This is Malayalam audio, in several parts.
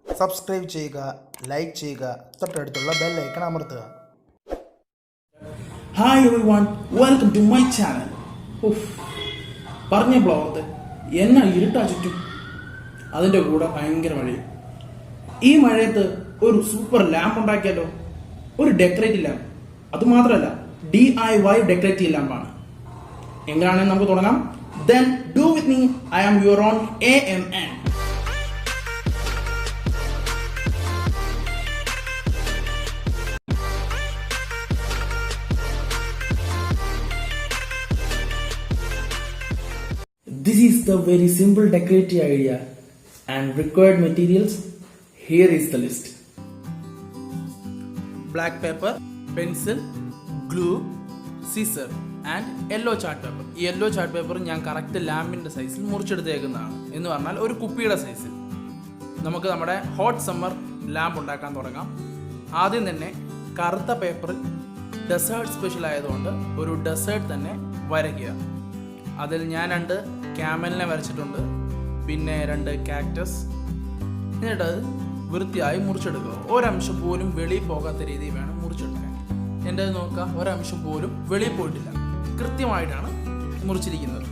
സബ്സ്ക്രൈബ് ചെയ്യുക, ലൈക്ക് ചെയ്യുക, തൊട്ടടുത്തുള്ള ബെൽ ഐക്കൺ അമർത്തുക. Hi everyone, welcome to my channel. പറഞ്ഞ ബ്ലോഗത്ത് എന്നാ ഇരുട്ടാ ചുറ്റും, അതിൻ്റെ കൂടെ ഭയങ്കര മഴയും. ഈ മഴയത്ത് ഒരു സൂപ്പർ ലാമ്പ് ഉണ്ടാക്കിയാലോ? ഒരു ഡെക്കറേറ്റീവ് ലാമ്പ്, അതുമാത്രമല്ല DIY ഡെക്കറേറ്റീവ് ലാമ്പാണ്. എങ്ങനെയാണെന്ന് നമുക്ക് തുടങ്ങാം. Then do with me. I am your own AMN. This is the very simple decorative idea and required materials. Here is the list. Black paper, pencil, glue, scissor and yellow chart paper. ഈ യെല്ലോ ചാർട്ട് പേപ്പർ ഞാൻ കറക്റ്റ് ലാമ്പിൻ്റെ സൈസിൽ മുറിച്ചെടുത്തേക്കുന്നതാണ്. എന്ന് പറഞ്ഞാൽ ഒരു കുപ്പിയുടെ സൈസിൽ. നമുക്ക് നമ്മുടെ ഹോട്ട് സമ്മർ ലാമ്പ് ഉണ്ടാക്കാൻ തുടങ്ങാം. ആദ്യം തന്നെ കറുത്ത പേപ്പറിൽ ഡെസേർട്ട് സ്പെഷ്യൽ ആയതുകൊണ്ട് ഒരു ഡെസേർട്ട് തന്നെ വരയ്ക്കുക. അതിൽ ഞാൻ 2 ക്യാമലിനെ വരച്ചിട്ടുണ്ട്, പിന്നെ 2 കാക്ടസ്. എന്നിട്ട് വൃത്തിയായി മുറിച്ചെടുക്കുക. ഒരംശം പോലും വെളിയിൽ പോകാത്ത രീതിയിൽ വേണം മുറിച്ചെടുക്കാൻ. എൻ്റെ നോക്കുക, ഒരംശം പോലും വെളിയിൽ പോയിട്ടില്ല, കൃത്യമായിട്ടാണ് മുറിച്ചിരിക്കുന്നത്.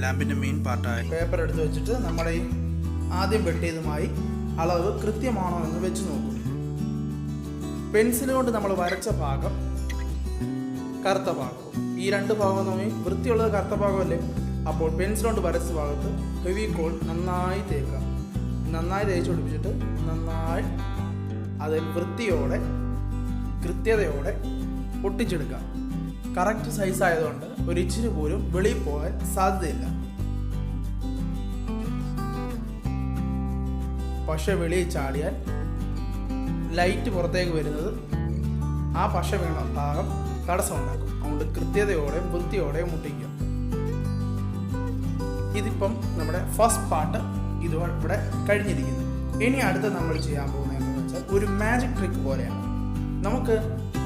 ലാമ്പിൻ്റെ മെയിൻ പാർട്ടായി പേപ്പർ എടുത്ത് വെച്ചിട്ട് നമ്മുടെ ഈ ആദ്യം വെട്ടിയതുമായി അളവ് കൃത്യമാണോ എന്ന് വെച്ച് നോക്കും. പെൻസിൽ കൊണ്ട് നമ്മൾ വരച്ച ഭാഗം കറുത്ത ഭാഗവും, ഈ 2 ഭാഗവും തമ്മിൽ വൃത്തിയുള്ളത് കറുത്ത ഭാഗമല്ലേ. അപ്പോൾ പെൻസിൽ കൊണ്ട് വരച്ച ഭാഗത്ത് ഫെവിക്കോൾ നന്നായി തേക്കുക. നന്നായി തേച്ച് പിടിപ്പിച്ചിട്ട് നന്നായി അതിൽ വൃത്തിയോടെ കൃത്യതയോടെ ഒട്ടിച്ചെടുക്കുക. കറക്റ്റ് സൈസ് ആയതുകൊണ്ട് ഒരു ഇച്ചിരി പോലും വെളിയിൽ പോകാൻ സാധ്യതയില്ല. പശ വെളിയിൽ ചാടിയാൽ ലൈറ്റ് പുറത്തേക്ക് വരുന്നത് ആ പശ വീണ ഭാഗം തടസ്സമുണ്ടാക്കും. അതുകൊണ്ട് കൃത്യതയോടെയും വൃത്തിയോടെയും മുട്ടിക്കുക. ഇതിപ്പം നമ്മുടെ ഫസ്റ്റ് പാർട്ട് ഇവിടെ കഴിഞ്ഞിരിക്കുന്നു. ഇനി അടുത്ത് നമ്മൾ ചെയ്യാൻ പോകുന്നതെന്ന് വെച്ചാൽ ഒരു മാജിക് ട്രിക്ക് പോലെയാണ്. നമുക്ക്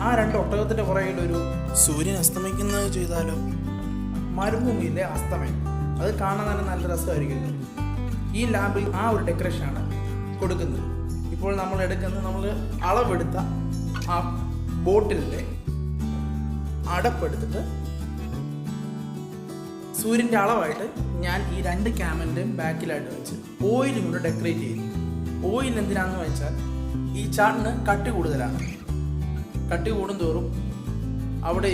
ആ 2 ഒട്ടകത്തിൻ്റെ പുറകിൽ ഒരു സൂര്യൻ അസ്തമിക്കുന്നത് ചെയ്താലോ? മരുഭൂമിയിലെ അസ്തമയം, അത് കാണാൻ തന്നെ നല്ല രസമായിരിക്കും. ഈ ലാമ്പിൽ ആ ഒരു ഡെക്കറേഷനാണ് കൊടുക്കുന്നത്. ഇപ്പോൾ നമ്മൾ അളവെടുത്ത ആ ബോട്ടിലിൻ്റെ അടപ്പെടുത്തിട്ട് സൂര്യൻ്റെ അളവായിട്ട് ഞാൻ ഈ 2 ക്യാമലിൻ്റെയും ബാക്കിലായിട്ട് വെച്ച് ഓയിലും കൊണ്ട് ഡെക്കറേറ്റ് ചെയ്യും. ഓയിൽ എന്തിനാണെന്ന് വെച്ചാൽ ഈ ചാർട്ടിന് കട്ടി കൂടുതലാണ്. കട്ടി കൂടുന്തോറും അവിടെ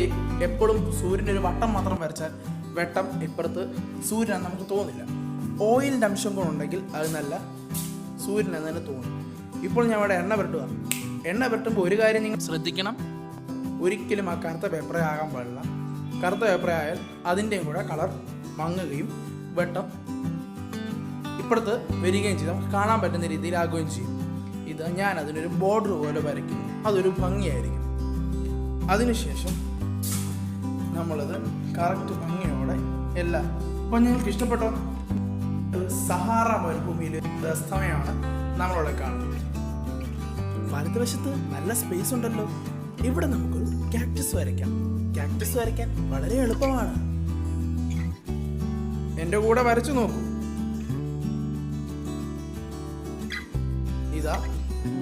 എപ്പോഴും സൂര്യൻ്റെ ഒരു വട്ടം മാത്രം വരച്ചാൽ വെട്ടം ഇപ്പുറത്ത് സൂര്യനാണെന്ന് നമുക്ക് തോന്നില്ല. ഓയിലിൻ്റെ അംശം കൊണ്ടുണ്ടെങ്കിൽ അത് നല്ല സൂര്യൻ എന്ന് തന്നെ തോന്നും. ഇപ്പോൾ ഞാൻ അവിടെ എണ്ണ പുരട്ടുക. എണ്ണ പുരട്ടുമ്പോൾ ഒരു കാര്യം നിങ്ങൾ ശ്രദ്ധിക്കണം, ഒരിക്കലും ആ കറുത്ത പേപ്പറേ ആകാൻ പാടില്ല. കറുത്ത പേപ്പറേ ആയാൽ അതിൻ്റെയും കൂടെ കളർ മങ്ങുകയും വെട്ടം ഇപ്പുറത്ത് വരികയും ചെയ്യും, നമുക്ക് കാണാൻ പറ്റുന്ന രീതിയിലാകുകയും ചെയ്യും. ഇത് ഞാൻ അതിനൊരു ബോർഡർ പോലെ വരയ്ക്കുന്നു, അതൊരു ഭംഗിയായിരിക്കും. അതിനുശേഷം നമ്മളത് കറക്റ്റ് ഭംഗിയോടെ എല്ലാം. ഇപ്പം ഞങ്ങൾക്ക് ഇഷ്ടപ്പെട്ട സഹാറ മരുഭൂമിയിൽ അസ്തമയമാണ് നമ്മളിവിടെ കാണുന്നത്. വലതുവശത്ത് നല്ല സ്പേസ് ഉണ്ടല്ലോ. ഇവിടെ നമുക്കൊരു കാക്ടസ് വരയ്ക്കാം. കാക്ടസ് വരയ്ക്കാൻ വളരെ എളുപ്പമാണ്. എൻ്റെ കൂടെ വരച്ചു നോക്കൂ. ഇതാ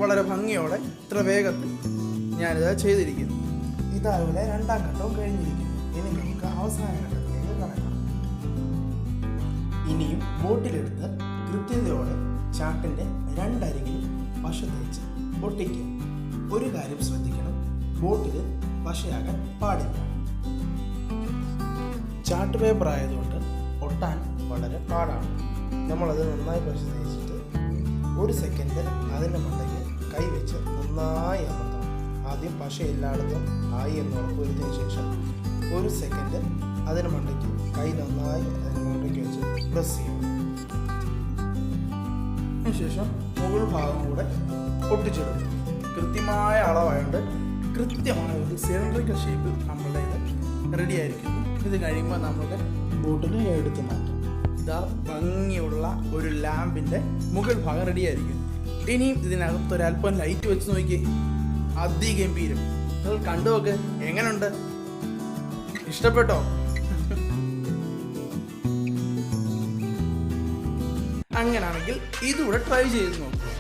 വളരെ ഭംഗിയോടെ ഇത്ര വേഗത്തിൽ ഞാനിതാ ചെയ്തിരിക്കുന്നു. ഇതാവിടെ 2ാം ഘട്ടവും കഴിഞ്ഞിരിക്കുന്നു. ഇനി നമുക്ക് അവസാന ഘട്ടത്തിലേക്ക് കടക്കാം. ഇനിയും ബോട്ടിലെടുത്ത് കൃത്യതയോടെ ചാട്ടിൻ്റെ 2 അരികിലും പശ തേച്ച് ഒട്ടിക്കുക. ഒരു കാര്യം ശ്രദ്ധിക്കണം, ബോട്ടിൽ പശയാകാൻ പാടില്ല. ചാർട്ട് പേപ്പർ ആയതുകൊണ്ട് ഒട്ടാൻ വളരെ പാടാണ്. നമ്മളത് നന്നായി പശ തേച്ചിട്ട് 1 സെക്കൻഡ് അതിൻ്റെ മണ്ടയ്ക്ക് കൈവച്ച് നന്നായി അമർത്തണം. ആദ്യം പശ എല്ലായിടത്തും ആയി എന്ന് ഉറപ്പുവരുത്തിയതിനു ശേഷം 1 സെക്കൻഡ് അതിന് മണ്ടയ്ക്ക് കൈ നന്നായി അതിന് മണ്ടയ്ക്ക് വെച്ച് പ്രസ് ചെയ്യണം. അതിനുശേഷം മുകൾ ഭാഗം കൂടെ ഒട്ടിച്ചെടുക്കും. കൃത്യമായ അളവായതുകൊണ്ട് കൃത്യമായ ഒരു സിലിണ്ടറിക്കൽ ഷേപ്പിൽ നമ്മളുടെ ഇത് റെഡി ആയിരിക്കുന്നു. ഇത് കഴിയുമ്പോൾ നമ്മളുടെ ബോട്ടിൽ എടുത്ത് മാറ്റും. ഇതാ ഭംഗിയുള്ള ഒരു ലാമ്പിൻ്റെ മുകൾ ഭാഗം റെഡി ആയിരിക്കും. ഇനിയും ഇതിനകത്ത് ഒരല്പം ലൈറ്റ് വെച്ച് നോക്കി, അതിഗംഭീരം. നിങ്ങൾ കണ്ടുനോക്ക്, എങ്ങനെയുണ്ട്? ഇഷ്ടപ്പെട്ടോ? അങ്ങനാണെങ്കിൽ ഇതുകൂടെ ട്രൈ ചെയ്ത് നോക്കൂ.